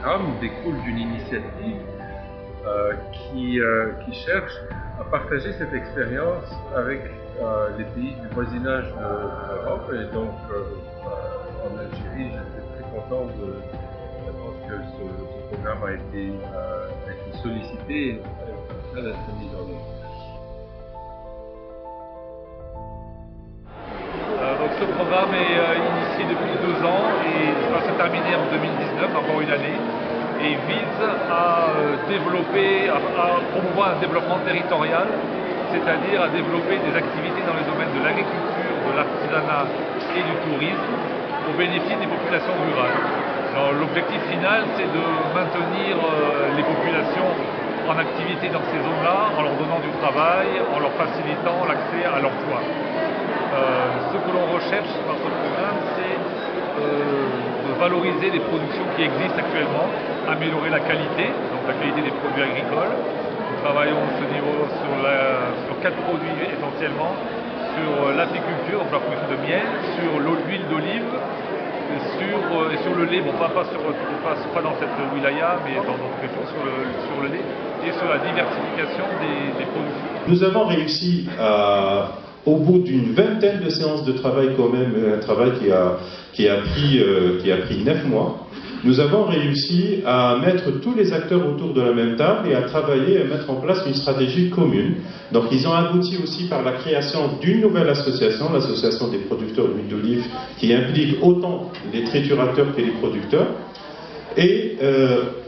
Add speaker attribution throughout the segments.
Speaker 1: programme découle d'une initiative qui cherche à partager cette expérience avec les pays du voisinage de l'Europe. Et donc, en Algérie, j'étais très content d'apprendre que ce programme a été sollicité et en train d'être mis en œuvre.
Speaker 2: Donc ce programme est initié depuis 2 ans et va se terminer en 2019, encore une année, et vise à développer, à promouvoir un développement territorial, c'est-à-dire à développer des activités dans les domaines de l'agriculture, de l'artisanat et du tourisme au bénéfice des populations rurales. L'objectif final, c'est de maintenir les populations en activité dans ces zones-là, en leur donnant du travail, en leur facilitant l'accès à l'emploi. Ce que l'on recherche dans ce programme, c'est de valoriser les productions qui existent actuellement, améliorer la qualité, donc la qualité des produits agricoles. Nous travaillons à ce niveau sur 4 produits essentiellement, sur l'apiculture, donc la production de miel, sur l'huile d'olive, et sur le lait, bon pas dans cette wilaya, mais dans d'autres régions, sur le lait, et sur la diversification des productions.
Speaker 3: Nous avons réussi au bout d'une vingtaine de séances de travail, quand même, un travail qui a pris 9 mois, nous avons réussi à mettre tous les acteurs autour de la même table et à travailler, à mettre en place une stratégie commune. Donc ils ont abouti aussi par la création d'une nouvelle association, l'association des producteurs d'huile d'olive, qui implique autant les triturateurs que les producteurs. Et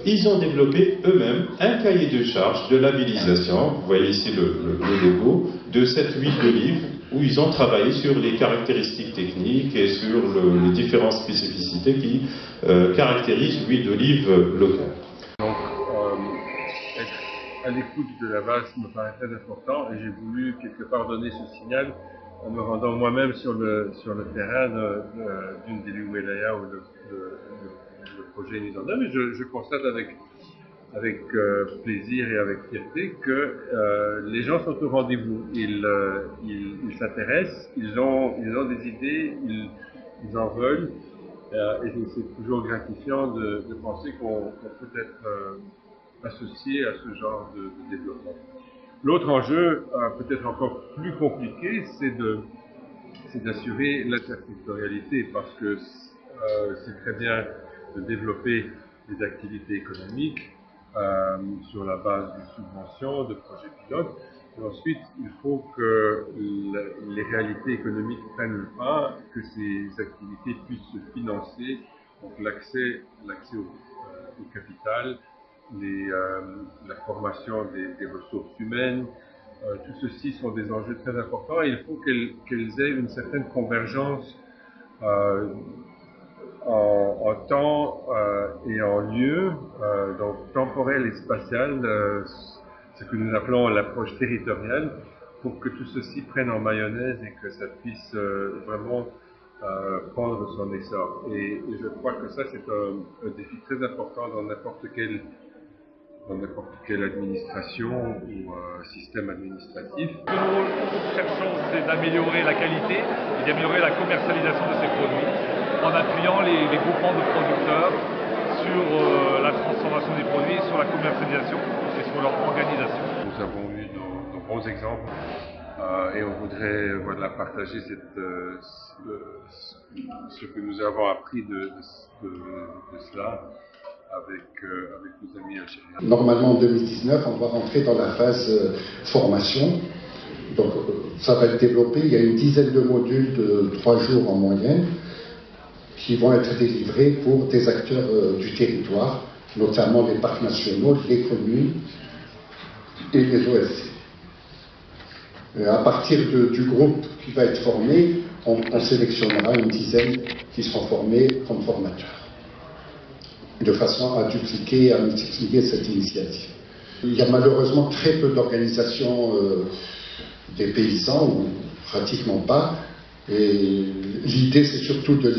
Speaker 3: ils ont développé eux-mêmes un cahier de charges de labellisation, vous voyez ici le logo, de cette huile d'olive, où ils ont travaillé sur les caractéristiques techniques et sur les différentes spécificités qui caractérisent l'huile d'olive locale.
Speaker 1: Donc, être à l'écoute de la base me paraît très important et j'ai voulu quelque part donner ce signal en me rendant moi-même sur le terrain d'une des wilayas où le projet est mis en œuvre. Et je constate avec plaisir et avec fierté que les gens sont au rendez-vous. Ils s'intéressent, ils ont des idées, ils en veulent. Et c'est toujours gratifiant de penser qu'on peut être associé à ce genre de développement. L'autre enjeu, peut-être encore plus compliqué, c'est d'assurer l'intersectorialité, parce que c'est très bien de développer des activités économiques sur la base de subventions, de projets pilotes. Et ensuite, il faut que les réalités économiques prennent le pas, que ces activités puissent se financer, donc l'accès au capital, la formation des ressources humaines. Tout ceci sont des enjeux très importants et il faut qu'elles aient une certaine convergence en temps et en lieu, donc temporel et spatial, ce que nous appelons l'approche territoriale, pour que tout ceci prenne en mayonnaise et que ça puisse vraiment prendre son essor. Et je crois que ça, c'est un défi très important dans n'importe quelle administration ou système administratif.
Speaker 2: Ce que nous cherchons, c'est d'améliorer la qualité et d'améliorer la commercialisation de ces produits en appuyant les groupements de producteurs sur la transformation des produits, sur la commercialisation et sur leur organisation.
Speaker 1: Nous avons eu de bons exemples et on voudrait partager ce que nous avons appris de cela avec nos amis algériens.
Speaker 4: Normalement, en 2019, on va rentrer dans la phase formation. Donc, ça va être développé. Il y a une dizaine de modules de 3 jours en moyenne qui vont être délivrés pour des acteurs du territoire, notamment les parcs nationaux, les communes et les OSC. À partir du groupe qui va être formé, on sélectionnera une dizaine qui seront formés comme formateurs, de façon à dupliquer et à multiplier cette initiative. Il y a malheureusement très peu d'organisations des paysans, ou pratiquement pas, et l'idée c'est surtout de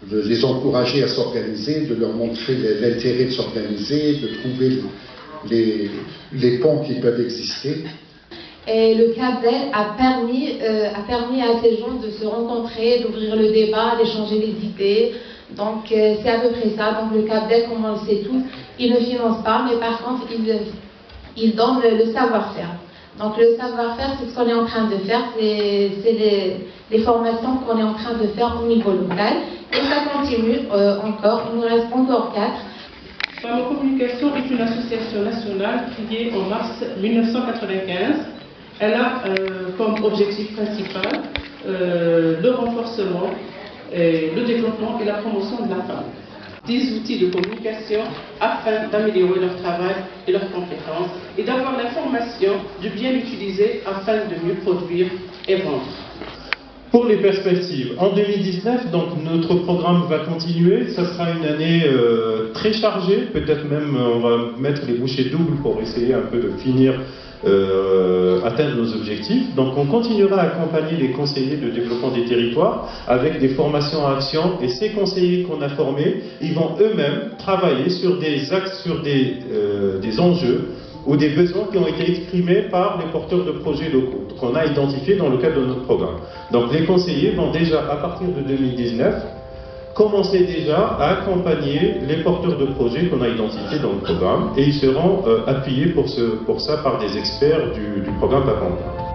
Speaker 4: les encourager à s'organiser, de leur montrer l'intérêt de s'organiser, de trouver les ponts qui peuvent exister.
Speaker 5: Et le CAPDEL a permis à ces gens de se rencontrer, d'ouvrir le débat, d'échanger des idées, Donc c'est à peu près ça. Donc le CAPDEL, comme on le sait tous, il ne finance pas, mais par contre il donne le savoir-faire. Donc le savoir-faire, c'est ce qu'on est en train de faire, c'est les formations qu'on est en train de faire au niveau local. Et ça continue encore, il nous reste encore 4.
Speaker 6: Femme en Communication est une association nationale créée en mars 1995. Elle a comme objectif principal le renforcement, le développement et la promotion de la femme. Des outils de communication afin d'améliorer leur travail et leurs compétences et d'avoir l'information, de bien l'utiliser afin de mieux produire et vendre.
Speaker 3: Pour les perspectives, en 2019, donc notre programme va continuer. Ça sera une année très chargée. Peut-être même on va mettre les bouchées doubles pour essayer un peu de finir, atteindre nos objectifs. Donc on continuera à accompagner les conseillers de développement des territoires avec des formations à action. Et ces conseillers qu'on a formés, ils vont eux-mêmes travailler sur des axes, sur des enjeux ou des besoins qui ont été exprimés par les porteurs de projets locaux qu'on a identifiés dans le cadre de notre programme. Donc les conseillers vont déjà, à partir de 2019, commencer déjà à accompagner les porteurs de projets qu'on a identifiés dans le programme et ils seront appuyés pour ça par des experts du programme Papanda.